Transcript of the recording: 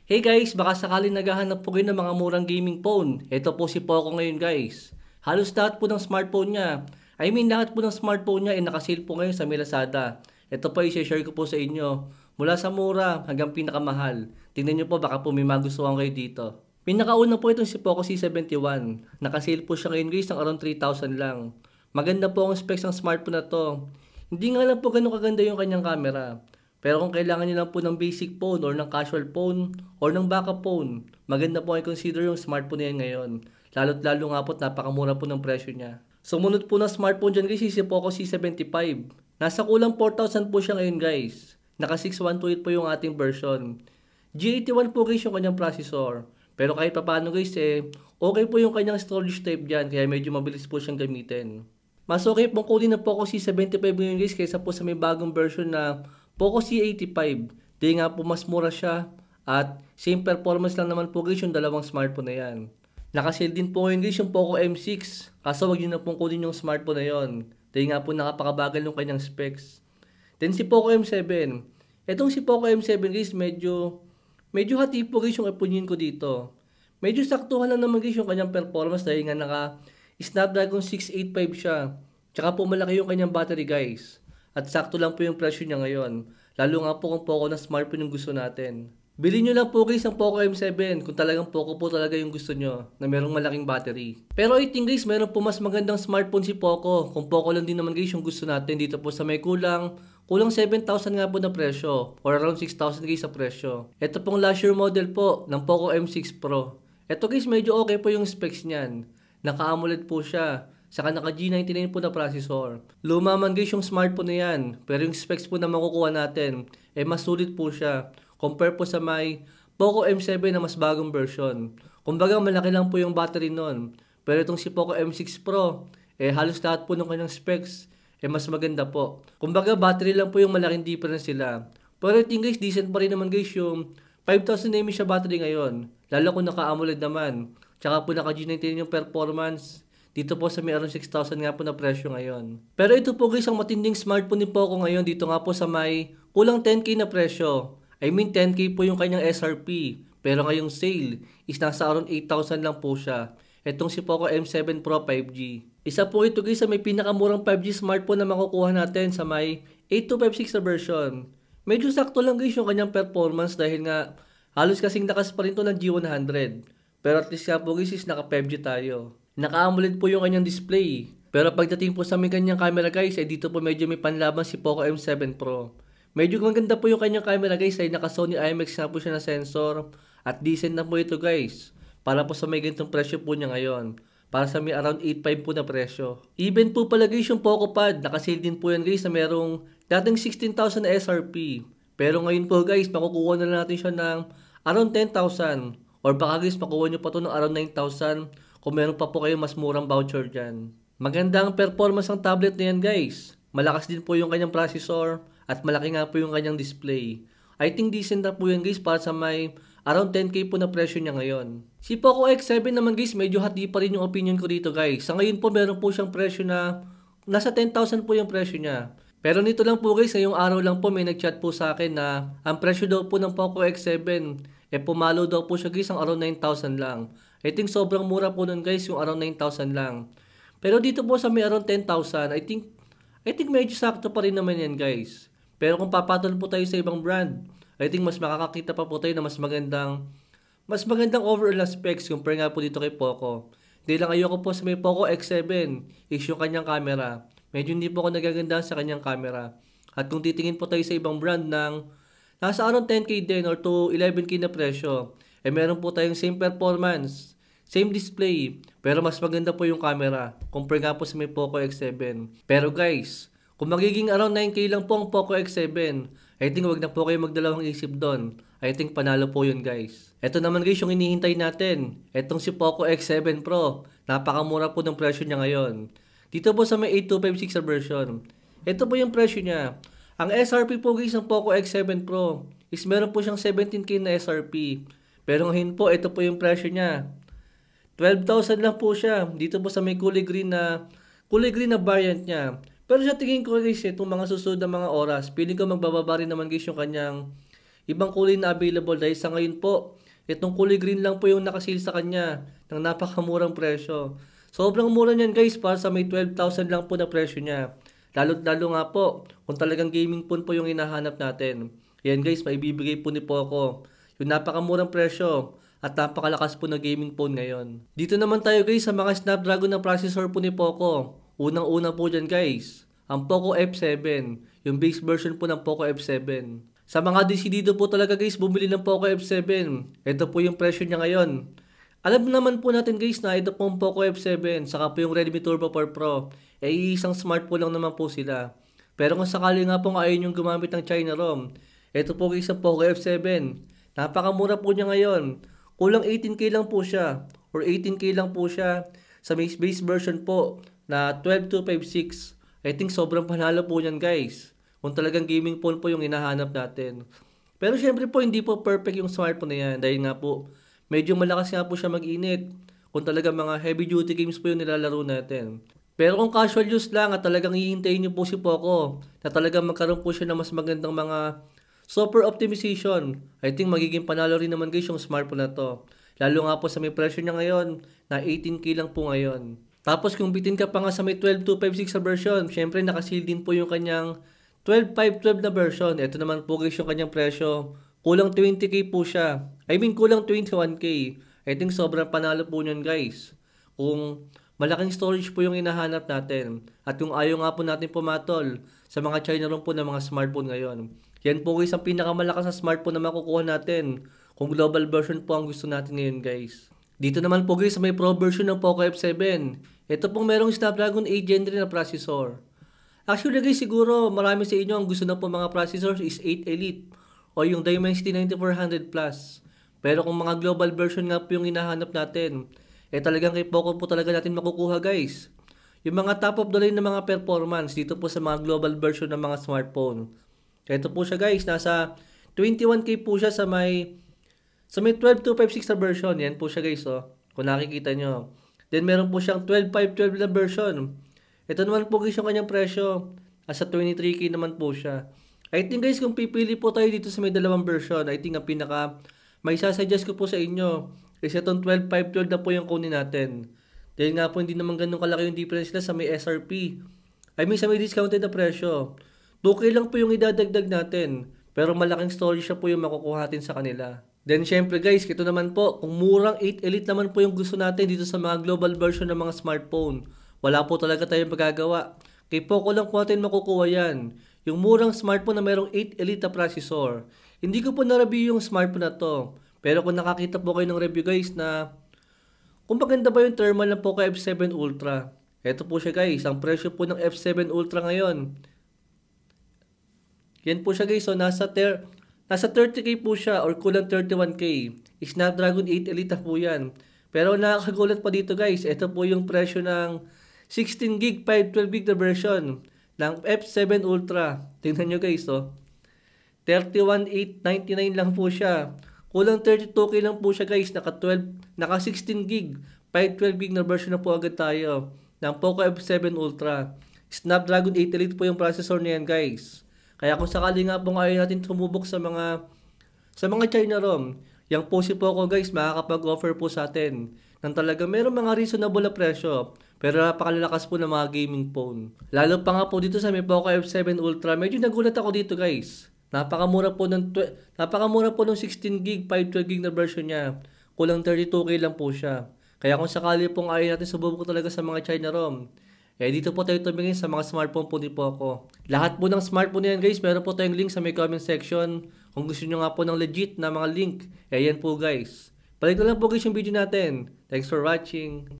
Hey guys, baka sakaling naghahanap po kayo ng mga murang gaming phone. Ito po si Poco ngayon guys. Halos lahat po ng smartphone niya. Lahat po ng smartphone niya ay nakasale po ngayon sa may Lazada. Ito po i-share ko po sa inyo. Mula sa mura hanggang pinakamahal. Tingnan niyo po baka po may magustuhan kayo dito. Pinakauna po itong si Poco C71. Nakasale po siya ngayon guys ng around 3,000 lang. Maganda po ang specs ng smartphone na to. Hindi nga lang po ganun kaganda yung kanyang camera. Pero kung kailangan niyo lang po ng basic phone or ng casual phone or ng backup phone, maganda po i-consider yung smartphone na yan ngayon. Lalo't lalo nga po napakamura po ng presyo niya. Sumunod po na smartphone dyan guys, si Poco C75. Nasa kulang 4,000 po siya ngayon guys. Naka 6128 po yung ating version. G81 po guys yung kanyang processor. Pero kahit paano guys okay po yung kanyang storage type dyan, kaya medyo mabilis po siyang gamitin. Mas okay pong kunin na Poco C75 ngayon guys kaysa po sa may bagong version na Poco C85. Di nga po mas mura siya at same performance lang naman po guys yung dalawang smartphone na yan. Nakasale din po ngayon guys yung Poco M6. Kaso wag nyo na pong kunin yung smartphone na yon. Di nga po nakapakabagal yung kanyang specs. Then si Poco M7. Etong si Poco M7 guys medyo hati po guys yung opinion ko dito. Medyo saktuhan lang naman guys yung kanyang performance dahil nga naka Snapdragon 685 siya. Tsaka po malaki yung kanyang battery guys. At sakto lang po yung presyo niya ngayon. Lalo nga po kung Poco na smartphone yung gusto natin. Bilhin nyo lang po guys ang Poco M7 kung talagang Poco po talaga yung gusto nyo na merong malaking battery. Pero I think guys meron po mas magandang smartphone si Poco kung Poco lang din naman guys yung gusto natin dito po sa may kulang 7,000 nga po na presyo or around 6,000 guys sa presyo. Ito pong last year model po ng Poco M6 Pro. Ito guys medyo okay po yung specs niyan. Naka-AMOLED po siya. Saka naka G99 po na processor. Luma man guys yung smartphone na yan. Pero yung specs po na makukuha natin, mas sulit po siya. Compare po sa may Poco M7 na mas bagong version. Kumbaga malaki lang po yung battery nun. Pero itong si Poco M6 Pro, halos lahat po ng kanyang specs, mas maganda po. Kumbaga battery lang po yung malaking difference sila. Pero I think guys, decent pa rin naman guys yung 5,000 mAh battery ngayon. Lalo kung naka-AMOLED naman. Tsaka po naka G99 yung performance. Dito po sa may around 6,000 nga po na presyo ngayon. Pero ito po guys ang matinding smartphone ni Poco ngayon. Dito nga po sa may kulang 10k na presyo. 10k po yung kanyang SRP. Pero ngayong sale is nasa around 8,000 lang po siya. Itong si Poco M7 Pro 5G. Isa po ito guys sa may pinakamurang 5G smartphone na makukuha natin sa may 8256 na version. Medyo sakto lang guys yung kanyang performance dahil nga halos kasing lakas pa rin to ng G100. Pero at least nga po guys is naka 5G tayo. Naka-AMOLED po yung kanyang display. Pero pagdating po sa may kanyang camera guys, dito po medyo may panlaban si Poco M7 Pro. Medyo maganda po yung kanyang camera guys, naka Sony IMX na po siya na sensor. At decent na po ito guys. Para po sa may ganitong presyo po niya ngayon. Para sa may around 8,500 po na presyo. Even po pala guys yung Poco Pad, nakasale din po yan guys na merong dating 16,000 na SRP. Pero ngayon po guys, makukuha na lang natin siya ng around 10,000. Or baka guys, makuha nyo pa to ng around 9,000. Kung meron pa po kayo mas murang voucher dyan. Maganda ang performance ng tablet na yan guys. Malakas din po yung kanyang processor at malaki nga po yung kanyang display. I think decent na po yan guys para sa may around 10k po na presyo niya ngayon. Si Poco X7 naman guys medyo hati pa rin yung opinion ko dito guys. Sa ngayon po meron po siyang presyo na nasa 10,000 po yung presyo niya. Pero nito lang po guys, ngayong araw lang po may nagchat po sa akin na ang presyo daw po ng Poco X7 pumalo daw po siya guys ang around 9,000 lang. I think sobrang mura po nun guys yung around 9,000 lang. Pero dito po sa may around 10,000, I think medyo sakto pa rin naman yan guys. Pero kung papatol po tayo sa ibang brand, I think mas makakakita pa po tayo na mas magandang overall na specs compare nga po dito kay Poco. Hindi lang ayoko po sa may Poco X7 is yung kanyang camera. Medyo hindi po ako nagagandahan sa kanyang camera. At kung titingin po tayo sa ibang brand ng nasa around 10k din or to 11k na presyo, meron po tayong same performance, same display, pero mas maganda po yung camera compare nga po sa may Poco X7. Pero guys, kung magiging around 9k lang po ang Poco X7, I think wag na po kayo magdalawang isip doon. I think panalo po yun guys. Ito naman guys yung hinihintay natin. Etong si Poco X7 Pro. Napakamura po ng presyo niya ngayon. Dito po sa may 8256 na version. Ito po yung presyo niya. Ang SRP po guys ng Poco X7 Pro is meron po siyang 17k na SRP. Pero ngayon po, ito po yung presyo niya. 12,000 lang po siya. Dito po sa may kulay green na variant niya. Pero sa tingin ko guys, itong mga susunod na mga oras, feeling ko magbababa rin naman guys ibang kulay na available dahil sa ngayon po, itong kulay green lang po yung nakasil sa kanya ng napakamurang presyo. Sobrang mura niyan guys para sa may 12,000 lang po na presyo niya. Lalo nga po kung talagang gaming phone po yung hinahanap natin. Yan guys, maibibigay po ni Poco yung napakamurang presyo at napakalakas po na gaming phone ngayon. Dito naman tayo guys sa mga Snapdragon na processor po ni Poco. Unang-una po dyan guys, ang Poco F7, yung base version po ng Poco F7. Sa mga desidido po talaga guys bumili ng Poco F7, ito po yung presyo niya ngayon. Alam naman po natin guys na ito pong Poco F7 saka po yung Redmi Turbo 4 Pro isang smartphone lang naman po sila. Pero kung sakali nga pong ayaw nyo gumamit ng China ROM, ito po guys ang Poco F7. Napakamura po niya ngayon. Kulang 18K lang po siya or 18K lang po siya sa base version po na 12256. I think sobrang panalo po niyan guys. Kung talagang gaming phone po yung hinahanap natin. Pero syempre po hindi po perfect yung smartphone na yan dahil nga po medyo malakas nga po siya mag-init kung talaga mga heavy duty games po yung nilalaro natin. Pero kung casual use lang at talagang hihintayin niyo po si Poco na talagang magkaroon po siya ng mas magandang mga software optimization, I think magiging panalo rin naman guys yung smartphone na to. Lalo nga po sa may presyo niya ngayon na 18K lang po ngayon. Tapos kung bitin ka pa nga sa may 12256 sa version, syempre nakaseal din po yung kanyang 12512 na version. Ito naman po guys yung kanyang presyo. Kulang 20K po siya. I mean kulang 21K. I think sobrang panalo po niyan guys. Kung malaking storage po yung hinahanap natin. At kung ayaw nga po natin pumatol sa mga China ROM po ng mga smartphone ngayon. Yan po guys ang pinakamalakas na smartphone na makukuha natin. Kung global version po ang gusto natin ngayon guys. Dito naman po guys may Pro version ng Poco F7. Ito pong merong Snapdragon 8 Gen 3 na processor. Actually guys, siguro marami sa inyo ang gusto na po mga processors is 8 Elite o yung Dimensity 9400 Plus. Pero kung mga global version nga po yung hinahanap natin, talagang kay Poco po talaga natin makukuha guys. Yung mga top of the line na mga performance dito po sa mga global version ng mga smartphone. Ito po siya guys, nasa 21K po siya sa may 12256 na version. Yan po siya guys kung nakikita nyo. Then meron po siyang 12512 na version. Ito naman po guys yung kanyang presyo. Asa 23K naman po siya. I think guys kung pipili po tayo dito sa may dalawang version, I think ang pinaka may sasuggest ko po sa inyo is itong 12512 na po yung kunin natin. Dahil nga po hindi naman ganun kalaki yung difference nila sa may SRP. I mean sa may discounted na presyo. 2K lang po yung idadagdag natin. Pero malaking storage siya po yung makukuha natin sa kanila. Then syempre guys, ito naman po, kung murang 8 Elite naman po yung gusto natin dito sa mga global version ng mga smartphone. Wala po talaga tayong magagawa. Kay Poco lang po natin makukuha yan. Yung murang smartphone na mayroong 8 Elite na processor. Hindi ko po na-review yung smartphone na to. Pero kung nakakita po kayo ng review guys na kung maganda ba yung thermal ng Poco F7 Ultra. Ito po siya guys. Ang presyo po ng F7 Ultra ngayon. Yan po siya guys. So nasa 30K po siya or kulang 31K. Snapdragon 8 Elite na po yan. Pero nakakagulat pa dito guys. Ito po yung presyo ng 16GB 512GB na version ng F7 Ultra. Tingnan nyo guys 31,899 lang po siya. Kulang 32K lang po siya guys. Naka 16GB 512GB na version na po agad tayo ng Poco F7 Ultra. Snapdragon 8 Elite po yung processor niyan guys. Kaya kung sakali nga po ayaw natin tumubok sa mga China ROM, yung po si Poco guys makakapag-offer po sa atin ng talaga meron mga reasonable na presyo. Pero napakalalakas po ng mga gaming phone. Lalo pa nga po dito sa may Poco F7 Ultra, medyo nagulat ako dito guys. Napakamura po ng 16GB 512GB na version niya. Kulang 32K lang po siya. Kaya kung sakali pong ayaw natin sububok talaga sa mga China ROM, dito po tayo tumingin sa mga smartphone po ni Poco. Lahat po ng smartphone yan guys, meron po tayong link sa may comment section. Kung gusto nyo nga po ng legit na mga link, yan po guys. Balik na lang po guys yung video natin. Thanks for watching.